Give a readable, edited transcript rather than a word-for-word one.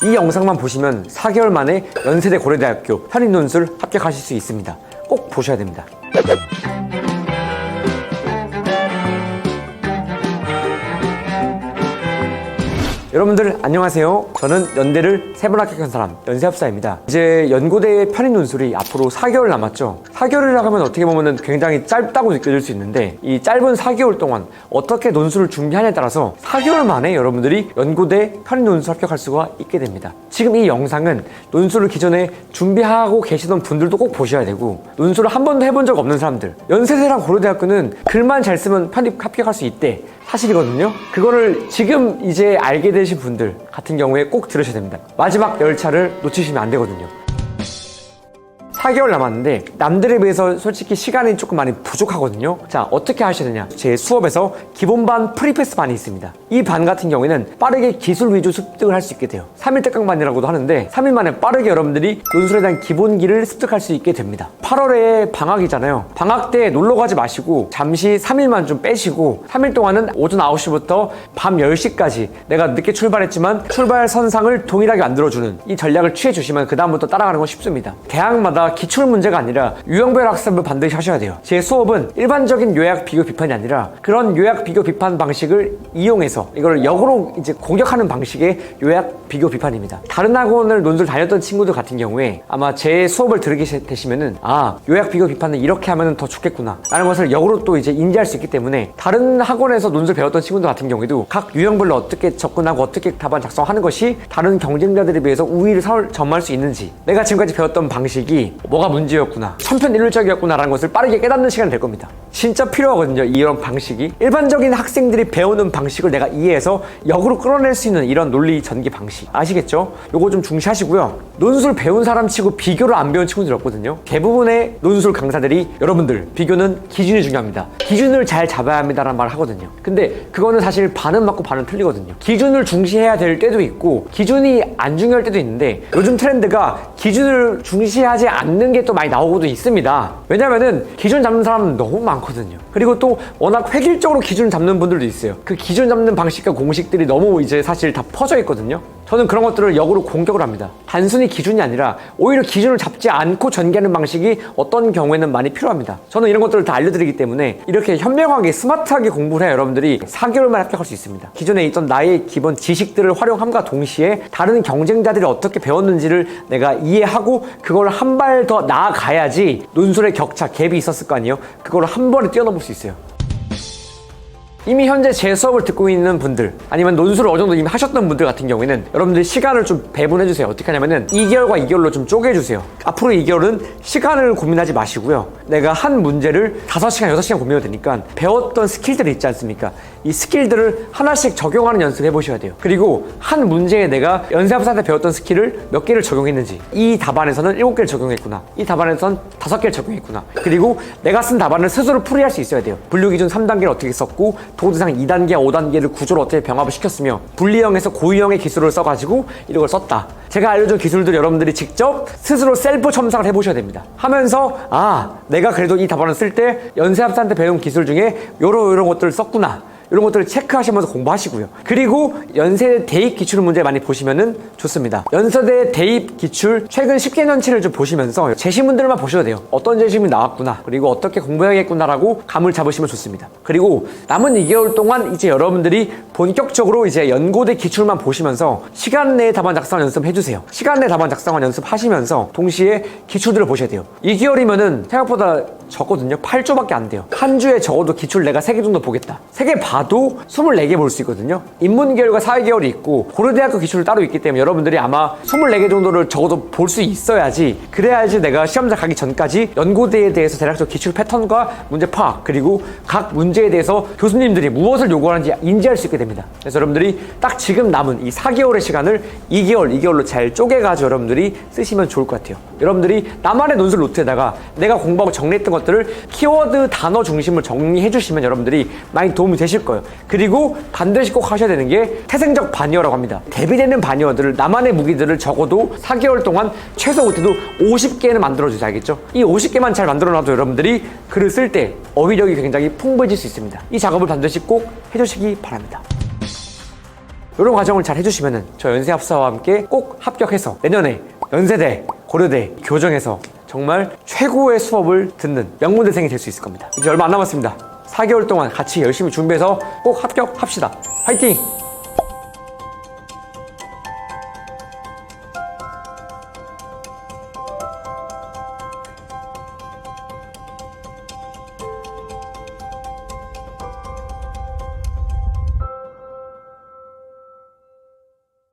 이 영상만 보시면 4개월 만에 연세대 고려대학교 편입논술 합격하실 수 있습니다. 꼭 보셔야 됩니다. 여러분들 안녕하세요. 저는 연대를 3번 합격한 사람 연세합사입니다. 이제 연고대 편입논술이 앞으로 4개월 남았죠. 4개월이라고 하면 어떻게 보면 굉장히 짧다고 느껴질 수 있는데 이 짧은 4개월 동안 어떻게 논술을 준비하냐에 따라서 4개월 만에 여러분들이 연고대 편입논술 합격할 수가 있게 됩니다. 지금 이 영상은 논술을 기존에 준비하고 계시던 분들도 꼭 보셔야 되고, 논술을 한 번도 해본 적 없는 사람들, 연세대랑 고려대학교는 글만 잘 쓰면 편입 합격할 수 있대 사실이거든요. 그거를 지금 이제 알게 되신 분들 같은 경우에 꼭 들으셔야 됩니다. 마지막 열차를 놓치시면 안 되거든요. 4개월 남았는데 남들에 비해서 솔직히 시간이 조금 많이 부족하거든요. 자, 어떻게 하셔야 되냐? 제 수업에서 기본반 프리패스 반이 있습니다. 이 반 같은 경우에는 빠르게 기술 위주 습득을 할 수 있게 돼요. 3일 특강반이라고도 하는데 3일 만에 빠르게 여러분들이 논술에 대한 기본기를 습득할 수 있게 됩니다. 8월에 방학이잖아요. 방학 때 놀러 가지 마시고 잠시 3일만 좀 빼시고 3일 동안은 오전 9시부터 밤 10시까지 내가 늦게 출발했지만 출발 선상을 동일하게 만들어주는 이 전략을 취해주시면 그 다음부터 따라가는 건 쉽습니다. 대학마다 기출 문제가 아니라 유형별 학습을 반드시 하셔야 돼요. 제 수업은 일반적인 요약 비교 비판이 아니라 그런 요약 비교 비판 방식을 이용해서 이걸 역으로 이제 공격하는 방식의 요약 비교 비판입니다. 다른 학원을 논술 다녔던 친구들 같은 경우에 아마 제 수업을 들으게 되시면은 요약 비교 비판은 이렇게 하면 더 좋겠구나 라는 것을 역으로 또 이제 인지할 수 있기 때문에 다른 학원에서 논술 배웠던 친구들 같은 경우에도 각 유형별로 어떻게 접근하고 어떻게 답안 작성하는 것이 다른 경쟁자들에 비해서 우위를 점할 수 있는지, 내가 지금까지 배웠던 방식이 뭐가 문제였구나, 천편일률적이었구나 라는 것을 빠르게 깨닫는 시간이 될 겁니다. 진짜 필요하거든요. 이런 방식이 일반적인 학생들이 배우는 방식을 내가 이해해서 역으로 끌어낼 수 있는 이런 논리 전개 방식 아시겠죠? 요거 좀 중시하시고요. 논술 배운 사람 치고 비교를 안 배운 친구들이 없거든요. 대부분의 논술 강사들이 여러분들 비교는 기준이 중요합니다. 기준을 잘 잡아야 합니다라는 말을 하거든요. 근데 그거는 사실 반은 맞고 반은 틀리거든요. 기준을 중시해야 될 때도 있고 기준이 안 중요할 때도 있는데 요즘 트렌드가 기준을 중시하지 않는 게 또 많이 나오고도 있습니다. 왜냐면은 기준 잡는 사람은 너무 많거든요. 그리고 또 워낙 획일적으로 기준을 잡는 분들도 있어요. 그 기준 잡는 방식과 공식들이 너무 이제 사실 다 퍼져 있거든요. 저는 그런 것들을 역으로 공격을 합니다. 단순히 기준이 아니라 오히려 기준을 잡지 않고 전개하는 방식이 어떤 경우에는 많이 필요합니다. 저는 이런 것들을 다 알려드리기 때문에 이렇게 현명하게 스마트하게 공부를 해야 여러분들이 4개월만 합격할 수 있습니다. 기존에 있던 나의 기본 지식들을 활용함과 동시에 다른 경쟁자들이 어떻게 배웠는지를 내가 이해하고 그걸 한 발 더 나아가야지 논술의 격차, 갭이 있었을 거 아니에요? 그걸 한 번에 뛰어넘을 수 있어요. 이미 현재 제 수업을 듣고 있는 분들 아니면 논술을 어느 정도 이미 하셨던 분들 같은 경우에는 여러분들이 시간을 좀 배분해주세요. 어떻게 하냐면은 2개월과 2개월로 좀 쪼개주세요. 앞으로 2개월은 시간을 고민하지 마시고요. 내가 한 문제를 5시간, 6시간 고민해도 되니까 배웠던 스킬들이 있지 않습니까? 이 스킬들을 하나씩 적용하는 연습을 해보셔야 돼요. 그리고 한 문제에 내가 연세합사한테 배웠던 스킬을 몇 개를 적용했는지, 이 답안에서는 7개를 적용했구나, 이 답안에서는 5개를 적용했구나, 그리고 내가 쓴 답안을 스스로 풀이할 수 있어야 돼요. 분류기준 3단계를 어떻게 썼고 도대상 2단계, 5단계를 구조를 어떻게 병합을 시켰으며 분리형에서 고유형의 기술을 써가지고 이걸 썼다. 제가 알려준 기술들 여러분들이 직접 스스로 셀프 첨삭을 해보셔야 됩니다. 하면서 내가 그래도 이 답안을 쓸 때 연세합사한테 배운 기술 중에 요런 것들을 썼구나, 이런 것들을 체크하시면서 공부하시고요. 그리고 연세대 대입 기출 문제 많이 보시면은 좋습니다. 연세대 대입 기출 최근 10개년치를 좀 보시면서 제시문들만 보셔도 돼요. 어떤 제시문이 나왔구나, 그리고 어떻게 공부해야겠구나라고 감을 잡으시면 좋습니다. 그리고 남은 2개월 동안 이제 여러분들이 본격적으로 이제 연고대 기출만 보시면서 시간 내에 답안 작성 연습 해주세요. 시간 내에 답안 작성한 연습하시면서 동시에 기출들을 보셔야 돼요. 2개월이면은 생각보다 적거든요. 8주밖에 안 돼요. 한 주에 적어도 기출 내가 3개 정도 보겠다. 3개 봐도 24개 볼 수 있거든요. 인문계열과 사회계열이 있고 고려대학교 기출이 따로 있기 때문에 여러분들이 아마 24개 정도를 적어도 볼 수 있어야지, 그래야지 내가 시험장 가기 전까지 연고대에 대해서 대략적 기출 패턴과 문제 파악, 그리고 각 문제에 대해서 교수님들이 무엇을 요구하는지 인지할 수 있게 됩니다. 그래서 여러분들이 딱 지금 남은 이 4개월의 시간을 2개월로 잘 쪼개가지고 여러분들이 쓰시면 좋을 것 같아요. 여러분들이 나만의 논술 노트에다가 내가 공부하고 정리했던 것들을 키워드 단어 중심으로 정리해 주시면 여러분들이 많이 도움이 되실 거예요. 그리고 반드시 꼭 하셔야 되는 게 태생적 반이어라고 합니다. 대비되는 반이어들을, 나만의 무기들을 적어도 4개월 동안 최소 못해도 50개는 만들어주세요. 알겠죠? 이 50개만 잘 만들어놔도 여러분들이 글을 쓸 때 어휘력이 굉장히 풍부해질 수 있습니다. 이 작업을 반드시 꼭 해주시기 바랍니다. 이런 과정을 잘 해주시면은 저 연세합사와 함께 꼭 합격해서 내년에 연세대, 고려대, 교정에서 정말 최고의 수업을 듣는 명문대생이 될 수 있을 겁니다. 이제 얼마 안 남았습니다. 4개월 동안 같이 열심히 준비해서 꼭 합격합시다. 화이팅!